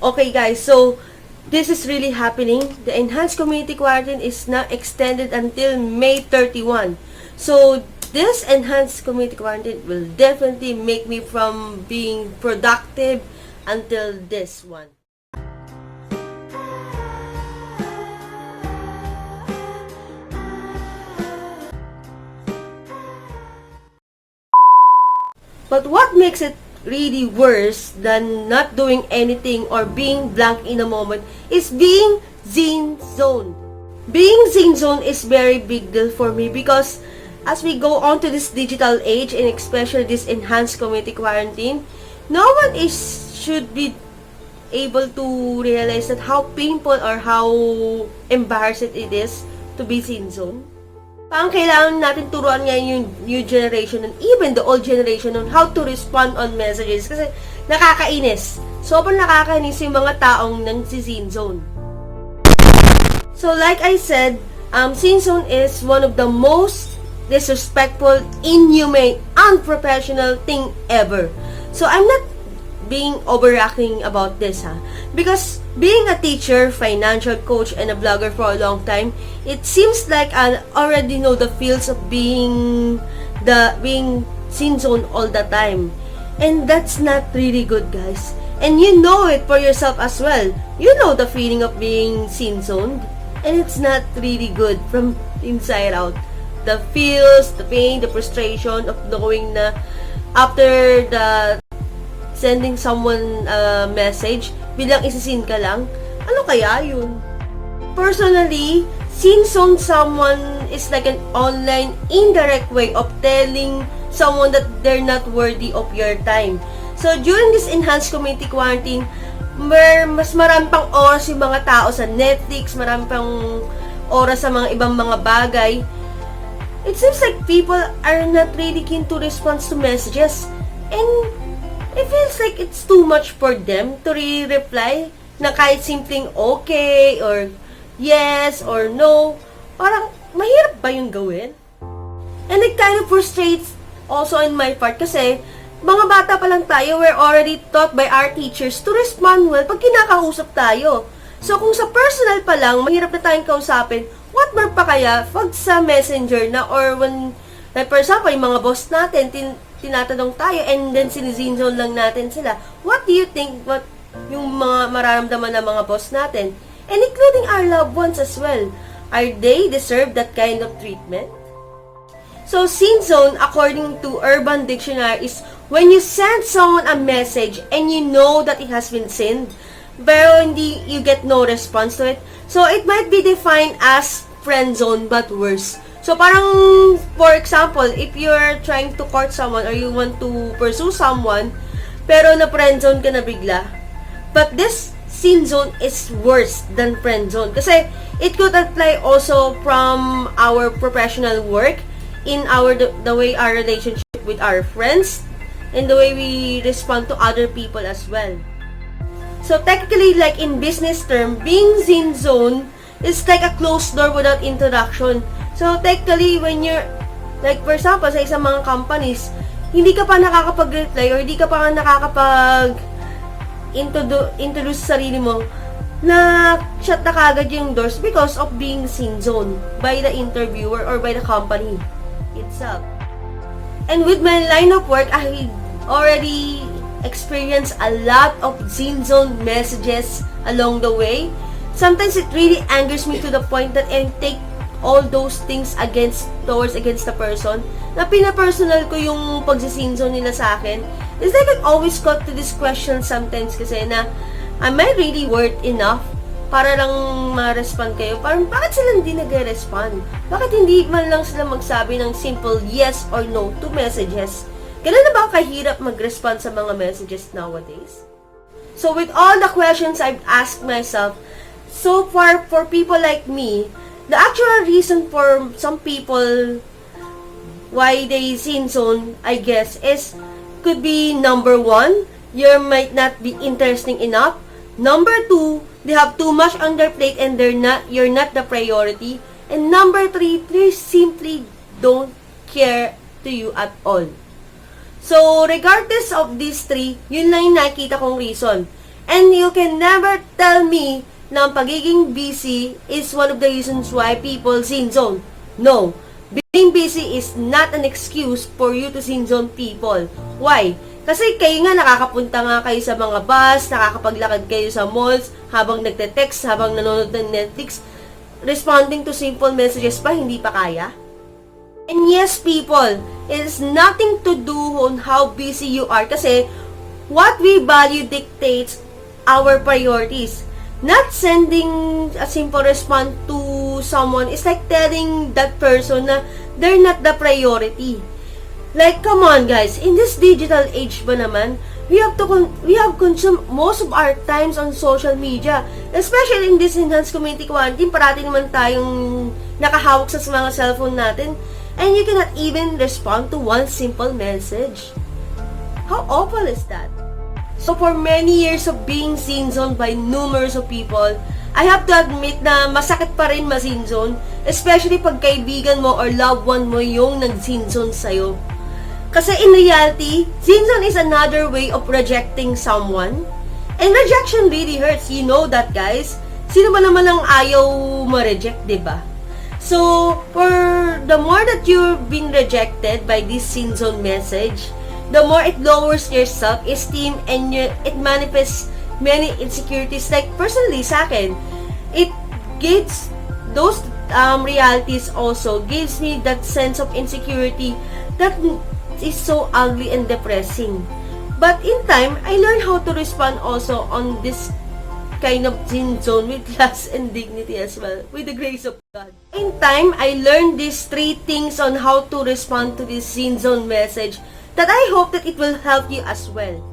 Okay guys, so this is really happening. The enhanced community quarantine is now extended until May 31. So this enhanced community quarantine will definitely make me from being productive until this one. But what makes it really worse than not doing anything or being blank in a moment is being SEENZONed. Being SEENZONed is very big deal for me because as we go on to this digital age and especially this enhanced community quarantine, no one should be able to realize that how painful or how embarrassing it is to be SEENZONed. Parang kailangan natin turuan ngayon yung new generation and even the old generation on how to respond on messages kasi nakakainis. Sobrang nakakainis yung mga taong nagsiseenezone. So like I said, SEENZONE is one of the most disrespectful, inhumane, unprofessional thing ever. So I'm not being overreacting about this because being a teacher, financial coach, and a blogger for a long time, it seems like I already know the feels of being SEENZONed all the time. And that's not really good, guys. And you know it for yourself as well. You know the feeling of being SEENZONed. And it's not really good from inside out. The feels, the pain, the frustration of knowing na after the sending someone a message, bilang isisin ka lang, ano kaya yun? Personally, SEENZONed someone is like an online indirect way of telling someone that they're not worthy of your time. So, during this enhanced community quarantine, mas marami pang oras yung mga tao sa Netflix, marami pang oras sa mga ibang mga bagay. It seems like people are not really keen to respond to messages. And it feels like it's too much for them to reply na kahit simpleng okay or yes or no. Parang mahirap ba yung gawin? And it kind of frustrates also in my part kasi mga bata pa lang tayo, we're already taught by our teachers to respond well pag kinakausap tayo. So kung sa personal pa lang, mahirap na tayong kausapin, what more pa kaya pag sa messenger na or when, like for example, yung mga boss natin, tinatanong tayo and then siniseenezone lang natin sila. What do you think what yung mga mararamdaman ng mga boss natin? And including our loved ones as well. Are they deserve that kind of treatment? So, SEENZONE, according to Urban Dictionary, is when you send someone a message and you know that it has been sent, pero hindi you get no response to it. So, it might be defined as friend zone but worse. So, parang, for example, if you're trying to court someone or you want to pursue someone, pero na friendzone ka na bigla. But this SEENZONE is worse than friendzone. Kasi, it could apply also from our professional work, in the way our relationship with our friends, and the way we respond to other people as well. So, technically, like in business term, being SEENZONE is like a closed door without introduction. So, technically, when you're, like, for example, sa isang mga companies, hindi ka pa nakakapag-reply or hindi ka pa nakakapag-introduce sa sarili mo, na shut na kagad yung doors because of being SEENZONed by the interviewer or by the company itself. And with my line of work, I already experienced a lot of SEENZONed messages along the way. Sometimes it really angers me to the point that I take all those things against the person, na pinapersonal ko yung pagsiseenezone nila sa akin. It's like I always got to this question sometimes kasi na, am I really worth enough para lang ma-respond kayo? Parang bakit sila hindi nag-respond? Bakit hindi man lang sila magsabi ng simple yes or no to messages? Ganun na ba kahirap mag-respond sa mga messages nowadays? So with all the questions I've asked myself, so far for people like me, the actual reason for some people why they SEENZONE, I guess, could be number 1, you might not be interesting enough. Number 2, they have too much on their plate and you're not the priority. And number 3, they simply don't care to you at all. So, regardless of these 3, yun lang yung nakikita kong reason. And you can never tell me na ang pagiging busy is one of the reasons why people scene zone. No. Being busy is not an excuse for you to scene zone people. Why? Kasi kayo nga nakakapunta nga kayo sa mga bus, nakakapaglakad kayo sa malls, habang nagte-text, habang nanonood ng Netflix, responding to simple messages pa, hindi pa kaya? And yes, people, it is nothing to do on how busy you are kasi what we value dictates our priorities. Not sending a simple response to someone is like telling that person na they're not the priority. Like, come on guys, in this digital age ba naman, we have consumed most of our times on social media. Especially in this enhanced community quarantine, parati naman tayong nakahawak sa mga cellphone natin. And you cannot even respond to one simple message. How awful is that? So for many years of being scene-zoned by numerous of people, I have to admit na masakit pa rin ma-scene-zone, especially pag kaibigan mo or loved one mo yung nag-scene-zone sa'yo. Kasi in reality, scene-zone is another way of rejecting someone. And rejection really hurts, you know that guys. Sino ba naman ang ayaw ma-reject, diba? So, for the more that you've been rejected by this scene-zone message, the more it lowers your self-esteem and it manifests many insecurities. Like, personally, sa akin, it gives those realities also gives me that sense of insecurity that is so ugly and depressing. But in time, I learned how to respond also on this kind of scene zone with class and dignity as well, with the grace of God. In time, I learned these 3 things on how to respond to this scene zone message that I hope that it will help you as well.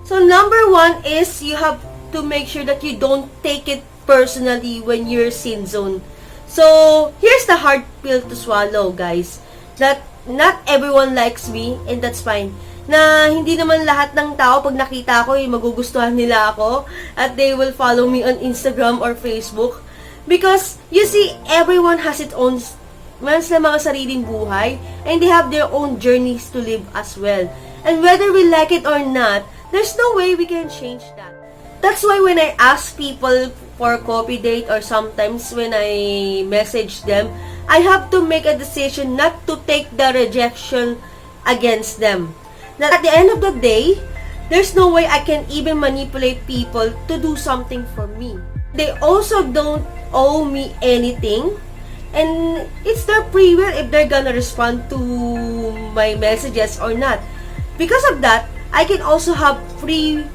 So number 1 is you have to make sure that you don't take it personally when you're scene zone. So here's the hard pill to swallow, guys. That not everyone likes me, and that's fine. Na hindi naman lahat ng tao pag nakita ko, magugustuhan nila ako at they will follow me on Instagram or Facebook. Because, you see, everyone has its own mga sariling buhay and they have their own journeys to live as well. And whether we like it or not, there's no way we can change that. That's why when I ask people for coffee date or sometimes when I message them, I have to make a decision not to take the rejection against them. That at the end of the day, there's no way I can even manipulate people to do something for me. They also don't owe me anything. And it's their free will if they're gonna respond to my messages or not. Because of that, I can also free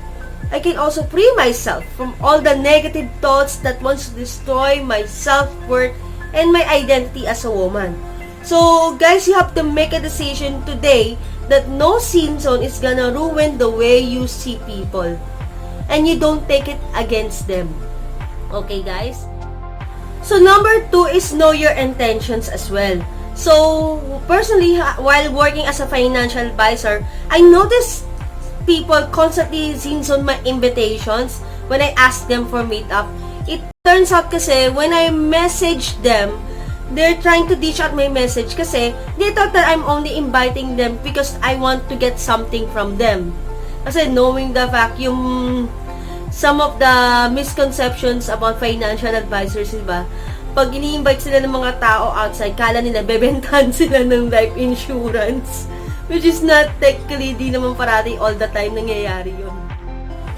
myself from all the negative thoughts that wants to destroy my self-worth and my identity as a woman. So, guys, you have to make a decision today that no scene zone is gonna ruin the way you see people. And you don't take it against them. Okay, guys? So, number 2 is know your intentions as well. So, personally, while working as a financial advisor, I noticed people constantly scene zone my invitations when I ask them for meetup. It turns out kasi, when I message them, they're trying to dish out my message kasi they thought that I'm only inviting them because I want to get something from them. Kasi knowing the fact, some of the misconceptions about financial advisors, diba? Pag ini-invite sila ng mga tao outside, kala nila bebentahan sila ng life insurance. Which is not technically, di naman parati all the time nangyayari yun.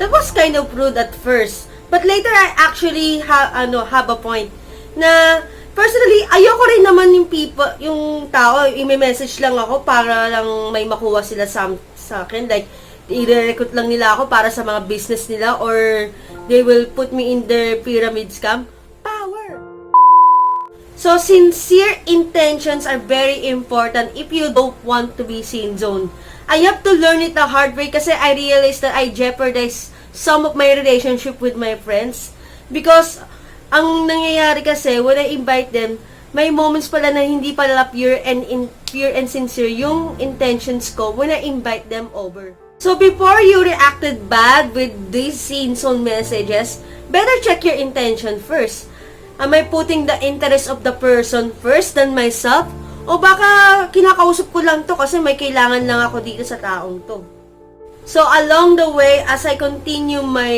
That was kind of rude at first. But later, I actually have a point. Na, personally, ayoko rin naman yung tao, i-message lang ako para lang may makuha sila sa akin. Like, i-recruit lang nila ako para sa mga business nila or they will put me in their pyramid scam. Power! So, sincere intentions are very important if you don't want to be scene zoned. I have to learn it the hard way kasi I realized that I jeopardized some of my relationship with my friends. Because, ang nangyayari kasi, when I invite them, may moments pala na hindi pala pure and sincere yung intentions ko when I invite them over. So, before you reacted bad with these scene zone messages, better check your intention first. Am I putting the interest of the person first than myself? O baka kinakausap ko lang to kasi may kailangan lang ako dito sa taong to. So along the way, as I continue my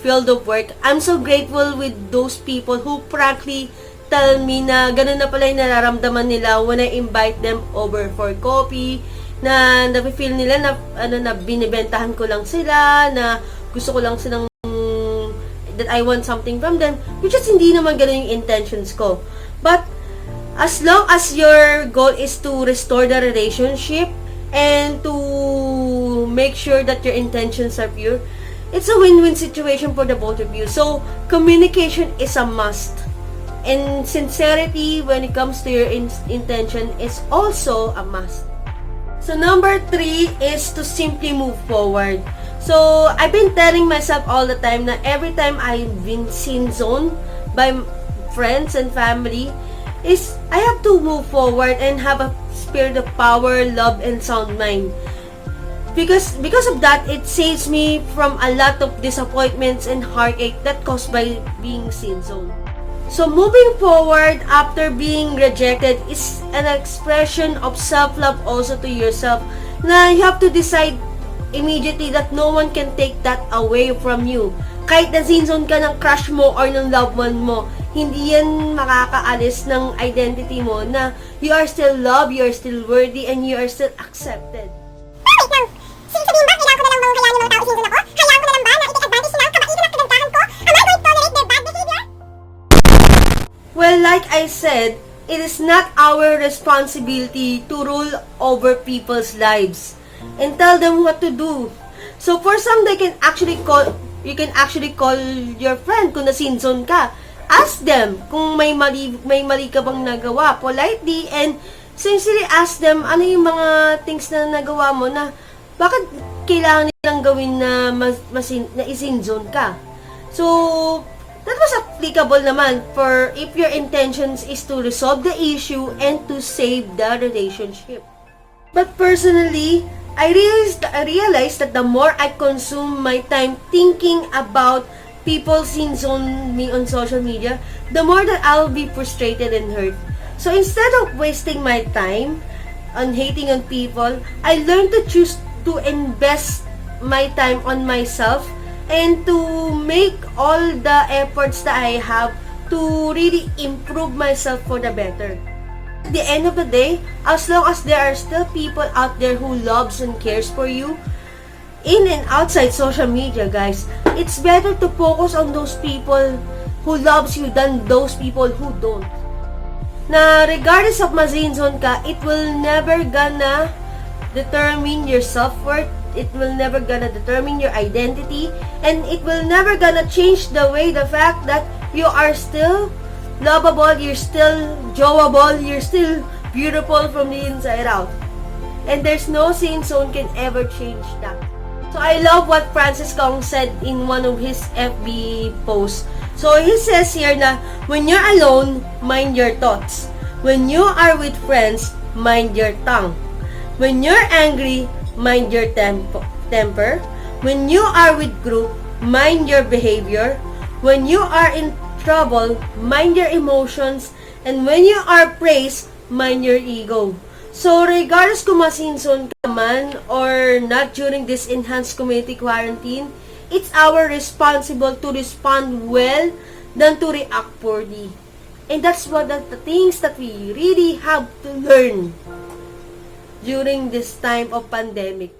field of work, I'm so grateful with those people who frankly tell me na ganun na pala yung nararamdaman nila when I invite them over for coffee, na nafe-feel nila na na binibentahan ko lang sila, na gusto ko lang silang that I want something from them, which is hindi naman ganun yung intentions ko. But as long as your goal is to restore the relationship and to make sure that your intentions are pure, it's a win-win situation for the both of you. So communication is a must, and sincerity when it comes to your intention is also a must. So number 3 is to simply move forward. So I've been telling myself all the time na every time I've been SEENZONed by friends and family, is I have to move forward and have a spirit of power, love, and sound mind. Because of that, it saves me from a lot of disappointments and heartache that caused by being SEENZONed. So moving forward after being rejected is an expression of self-love also to yourself, na you have to decide immediately that no one can take that away from you. Kahit na SEENZONed ka ng crush mo or ng loved one mo, hindi yan makakaalis ng identity mo na you are still loved, you are still worthy, and you are still accepted. Oh, wait lang! Sabihin ba, kailangan ko na lang bang kayanin ng tao SEENZONed ako? Kailangan ko na lang ba na i-take advantage nila ang kabaitan at kagandahan ko? Am I going to tolerate their bad behavior? Well, like I said, it is not our responsibility to rule over people's lives and tell them what to do. So for some, you can actually call your friend kung na-SEENZONed ka. Ask them kung may mali ka bang nagawa politely, and sincerely ask them ano yung mga things na nagawa mo na bakit kailangan nilang gawin na i-SEENZONed ka. So that was applicable naman for if your intentions is to resolve the issue and to save the relationship. But personally, I realized that the more I consume my time thinking about people SEENZONed me on social media, the more that I'll be frustrated and hurt. So instead of wasting my time on hating on people, I learned to choose to invest my time on myself and to make all the efforts that I have to really improve myself for the better. At the end of the day, as long as there are still people out there who loves and cares for you, in and outside social media, guys, it's better to focus on those people who loves you than those people who don't. Na regardless of ma-SEENZONed ka, it will never gonna determine your self-worth, it will never gonna determine your identity, and it will never gonna change the fact that you are still lovable, you're still jowable, you're still beautiful from the inside out. And there's no SEENZONed can ever change that. So I love what Francis Kong said in one of his FB posts. So he says here na, when you're alone, mind your thoughts. When you are with friends, mind your tongue. When you're angry, mind your temper. When you are with group, mind your behavior. When you are in trouble, mind your emotions. And when you are praised, mind your ego. So regardless kung ma-SEENZONed ka man or not during this enhanced community quarantine, it's our responsible to respond well than to react poorly. And that's what the things that we really have to learn during this time of pandemic.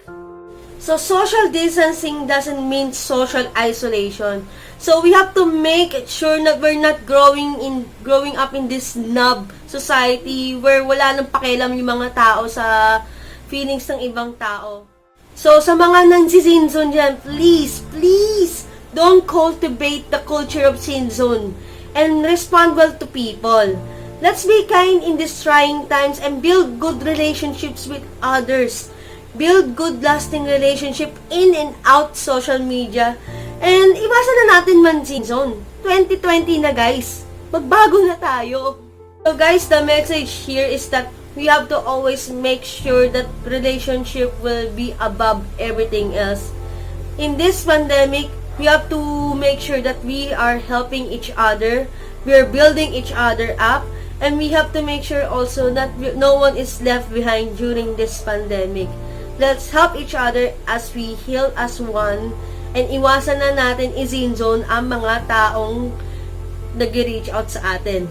So social distancing doesn't mean social isolation. So we have to make sure that we're not growing up in this snob society where wala nang pakialam yung mga tao sa feelings ng ibang tao. So sa mga nang-SEENZONed dyan, please don't cultivate the culture of SEENZONed and respond well to people. Let's be kind in these trying times and build good relationships with others. Build good lasting relationship in and out social media. And iwasan na natin man-SEENZONed. 2020 na, guys. Magbago na tayo. So guys, the message here is that we have to always make sure that relationship will be above everything else. In this pandemic, we have to make sure that we are helping each other. We are building each other up. And we have to make sure also that no one is left behind during this pandemic. Let's help each other as we heal as one. And iwasan na natin i-zone ang mga taong nag-reach out sa atin.